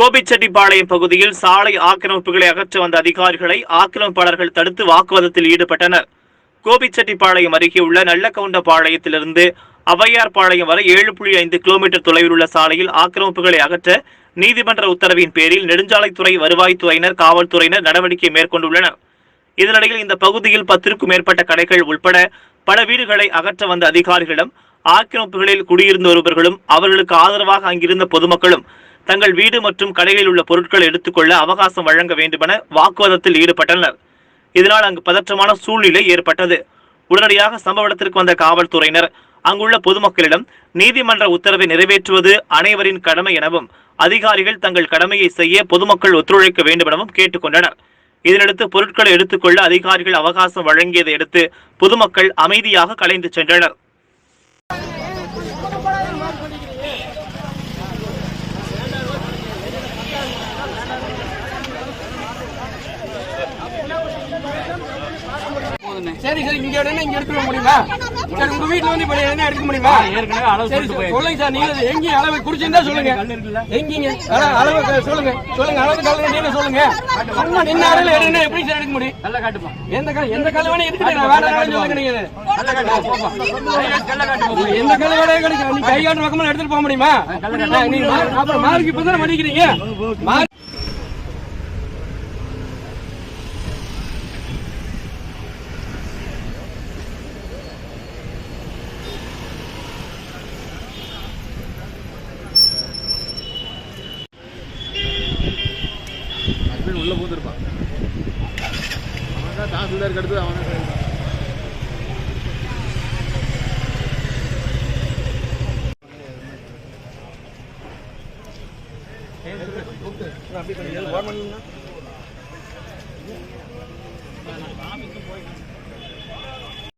கோபிச்செட்டிப்பாளையம் பகுதியில் சாலை ஆக்கிரமிப்புகளை அகற்ற வந்த அதிகாரிகளை ஆக்கிரமிப்பாளர்கள் தடுத்து வாக்குவாதத்தில் ஈடுபட்டனர். கோபிச்செட்டிப்பாளையம் அருகே உள்ள நல்லகவுண்டபாளையத்திலிருந்து அவையார்பாளையம் வரை 7.5 கிலோமீட்டர் தொலைவில் உள்ள சாலையில் ஆக்கிரமிப்புகளை அகற்ற நீதிமன்ற உத்தரவின் பேரில் நெடுஞ்சாலைத்துறை, வருவாய்த்துறையினர், காவல்துறையினர் நடவடிக்கை மேற்கொண்டுள்ளனர். இதனிடையில் இந்த பகுதியில் 10க்கும் மேற்பட்ட கடைகள் உட்பட பல வீடுகளை அகற்ற வந்த அதிகாரிகளிடம் ஆக்கிரமிப்புகளில் குடியிருந்து வருபவர்களும் அவர்களுக்கு ஆதரவாக அங்கிருந்த பொதுமக்களும் தங்கள் வீடு மற்றும் கடைகளில் உள்ள பொருட்களை எடுத்துக்கொள்ள அவகாசம் வழங்க வேண்டுமென வாக்குவாதத்தில் ஈடுபட்டனர். இதனால் அங்கு பதற்றமான சூழ்நிலை ஏற்பட்டது. உடனடியாக சம்பவ இடத்திற்கு வந்த காவல்துறையினர் அங்குள்ள பொதுமக்களிடம் நீதிமன்ற உத்தரவை நிறைவேற்றுவது அனைவரின் கடமை எனவும் அதிகாரிகள் தங்கள் கடமையை செய்ய பொதுமக்கள் ஒத்துழைக்க வேண்டும் எனவும் கேட்டுக்கொண்டனர். இதனடுத்து பொருட்களை எடுத்துக்கொள்ள அதிகாரிகள் அவகாசம் வழங்கியதை அடுத்து பொதுமக்கள் அமைதியாக கலைந்து சென்றனர். சரி சரி இங்க இங்க எடுக்க முடியுமா? சரி உங்க வீட்டுல வந்து இப்ப என்ன எடுக்க முடியுமா? சொல்லுங்க சார், நீங்க எங்க அளவு குறிச்சிருந்தா சொல்லுங்க. எங்கீங்க அளவு சொல்லுங்க சொல்லுங்க அளவு கல்லு நீங்க சொல்லுங்க. சும்மா நின்ன அளவுல எடுனா எப்படி சார் எடுக்க முடியும்? நல்லா காட்டுப்பா. எந்த கல்லு வேணா எடுத்துட்டு வேணாம்னு சொல்லுங்க. நீங்க எந்த கல்லு வேணா கிடைக்கும். நீங்க கை காட்டு பக்கமா எடுத்துட்டு போக முடியுமா? நீங்க அப்புறம் மார்க் இப்பதான் மதிக்கிறீங்க. உள்ள போந்துருப்பான். அவன் தாசில்தாருக்கு அடுத்து அவன் அப்படி